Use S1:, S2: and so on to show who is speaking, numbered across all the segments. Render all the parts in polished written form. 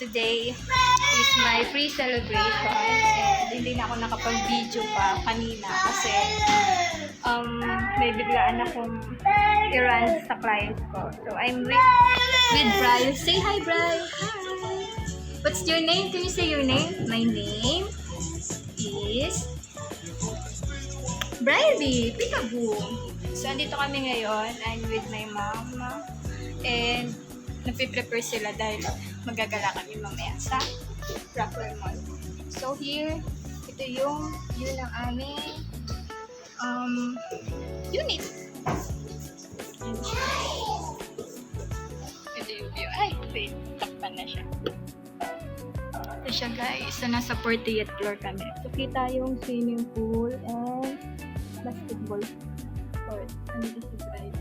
S1: today is my free celebration. And hindi na ako nakapag-video pa kanina kasi may biglaan akong i-run sa clients ko. So, I'm with Bri. Say hi, Bri. Hi. What's your name? Can you say your name? My name is Bri. Peekaboo. So, andito kami ngayon. I'm with my mom. And napiprepare sila dahil magagala kami mamaya sa Rockwell Mall. So here, ito yung view ng aming unit. Ito yung view. Ay, wait. Takpan na siya. Ito siya guys. So nasa 40th floor kami. So kita yung swimming pool and basketball court. Ano ito si Bright?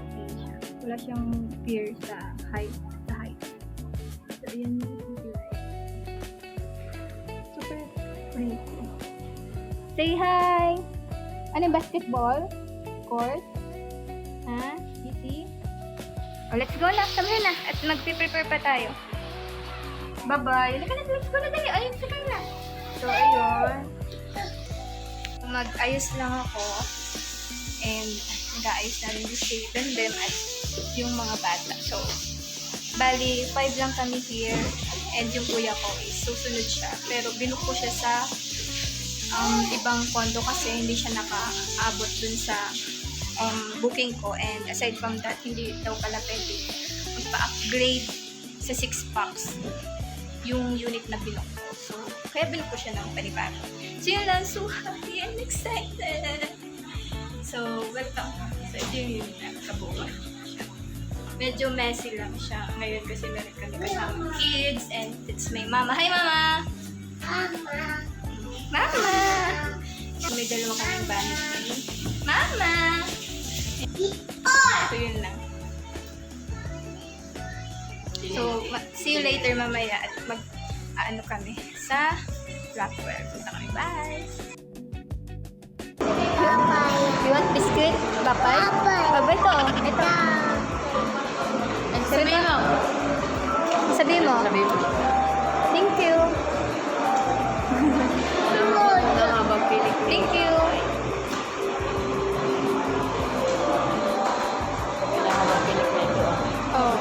S1: Wala siyang pier sa height. So, ayan yung view. Super pretty. Say hi! Ano yung basketball? Court? Ha? You see? Oh, let's go na. Come here na. At mag-prepare pa tayo. Bye-bye. Let's go na tayo. Ayun, sakay na. So, ayun. Mag-ayos lang ako. And nag-aayos namin yung shape and them at yung mga bata. So, bali, 5 lang kami here. And yung kuya ko is susunod siya. Pero binuko ko siya sa ibang condo kasi hindi siya nakaabot dun sa booking ko. And aside from that, hindi daw pala pwede magpa-upgrade sa 6 packs yung unit na binuko ko. So, kaya binuko siya ng panibago. So, yun lang. So happy and excited. So, welcome. So, ito yung unit na kabuo. Medyo messy lang siya ngayon kasi meron kami kasama kids and it's my mama. Hi, mama! Mama! May dalawa kaming banit ngayon. Mama! So, yun lang. So, see you later mamaya at mag-ano kami sa Rockwell. Punta kami. Bye! You want biscuit? Papay? Papay to. Ito. Sabihin mo. Sabihin mo. Thank you. Thank you. Oh.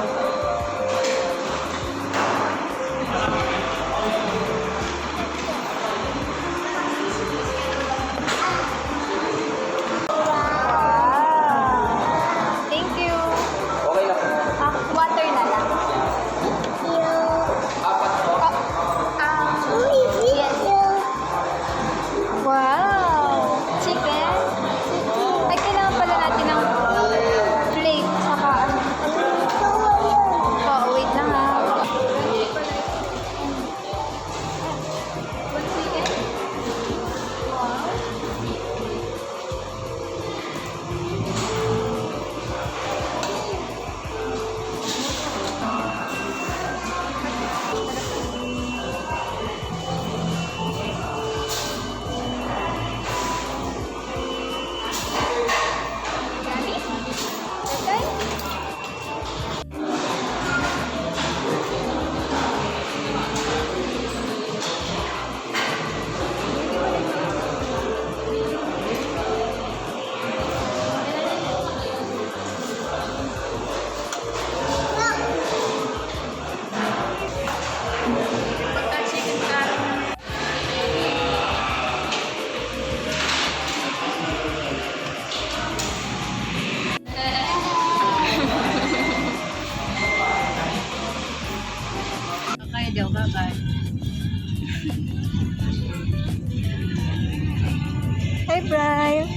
S1: Hi, Brian.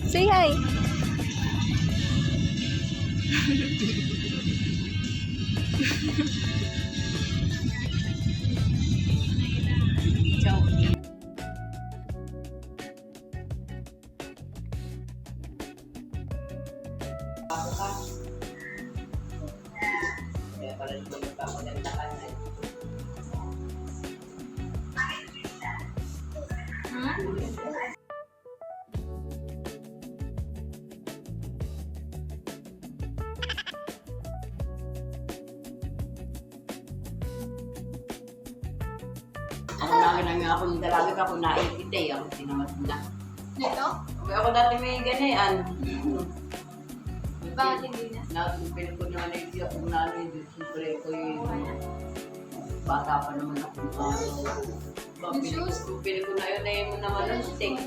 S1: Say hi.
S2: akin na nga ako yung dalaga ka kung naipit eh. Ako tinamad na.
S1: Dito?
S2: Kaya ako dati may ganyan.
S1: Bakit hindi na?
S2: Natin ko na na kung naano yung siyempre ko yung bata pa naman ako.
S1: Yung shoes?
S2: Pili ko na yun na yun naman ang steak.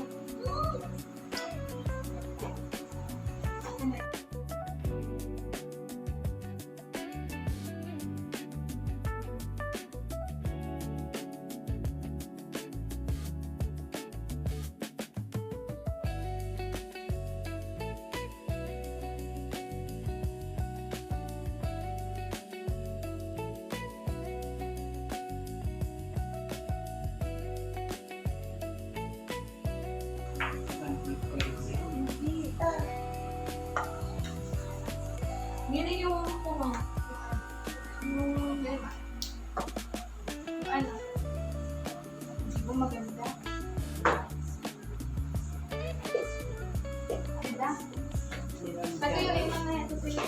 S1: Yun yung ano? Hindi ko maganda. Ganda? Pati yung iba na ito sila.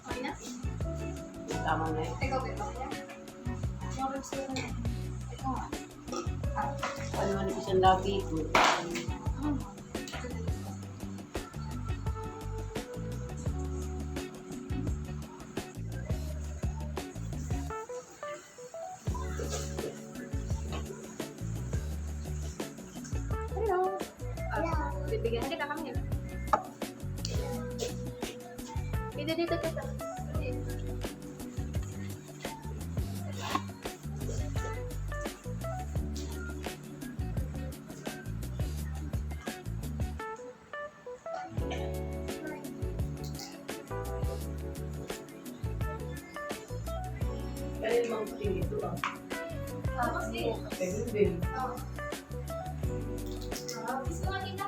S1: Okay na?
S2: Tama na yun.
S1: Ikaw ba? Yung ribs ko na. Ikaw nga.
S2: Ano man isang labi ko.
S1: Hello. Bibigyan kita kami. Dito kita.
S2: Kaya yung mga puting ito ah.
S1: Kasi,
S2: Pwede din.
S1: gusto nga kita.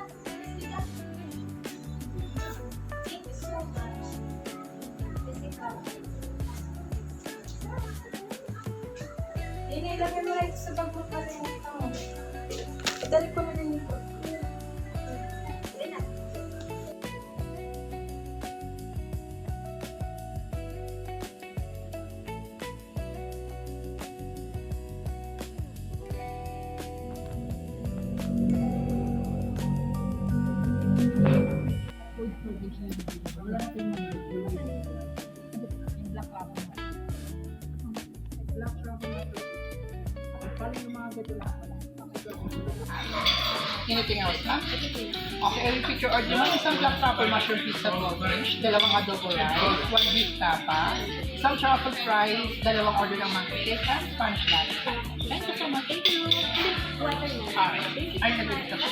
S1: Thank you so much. Ilagay mo rin sa bag mo pa rin ito. Dali ko na rin ito.
S3: Anything else, ma'am? Okay, I repeat your order. Ma'am, isang black truffle mushroom pizza 12 inch, dalawang adobo rice, 1 beef tapa, isang truffle fries, dalawang order ng mantika, sponge latte. Thank you so much. Thank you. Alright. Ay, nag-ulit ako.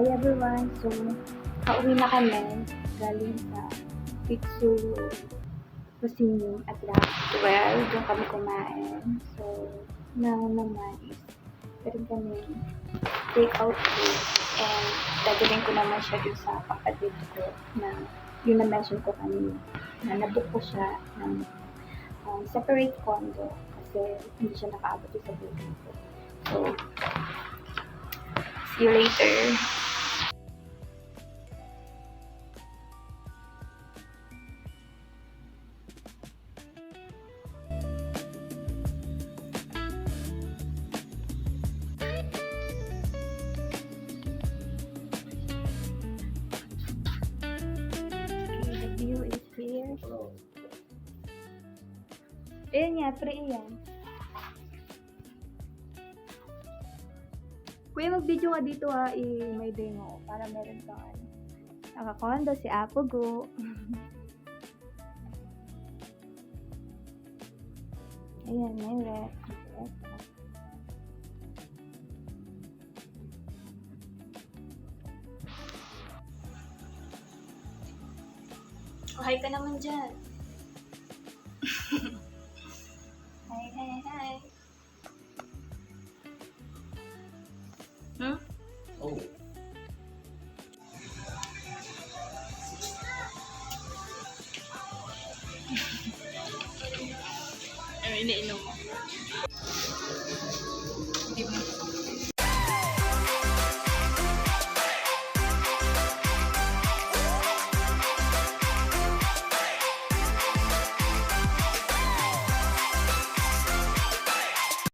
S1: Hi everyone! So, pauwi na kami galing sa Pitsu Cuisine at Rockwell. Doon kami kumain. So, now naman is meron kami take-out food and dadalhin ko naman siya dun sa kapatid ko na yun na-mention ko kanina na nabook ko siya ng separate condo kasi hindi siya nakaabot sa building ko. So, see you later. Okay, the view is here. Ayan nga, pre, yan. Kuya, mag-video ka dito ha, may demo para meron kang ano. Nakakondo si Apogo. Ayan, may rep. Oh, hi ka naman dyan. Hi, hi, hi. Hmm?
S2: Oh.
S1: Ano iniinom mo?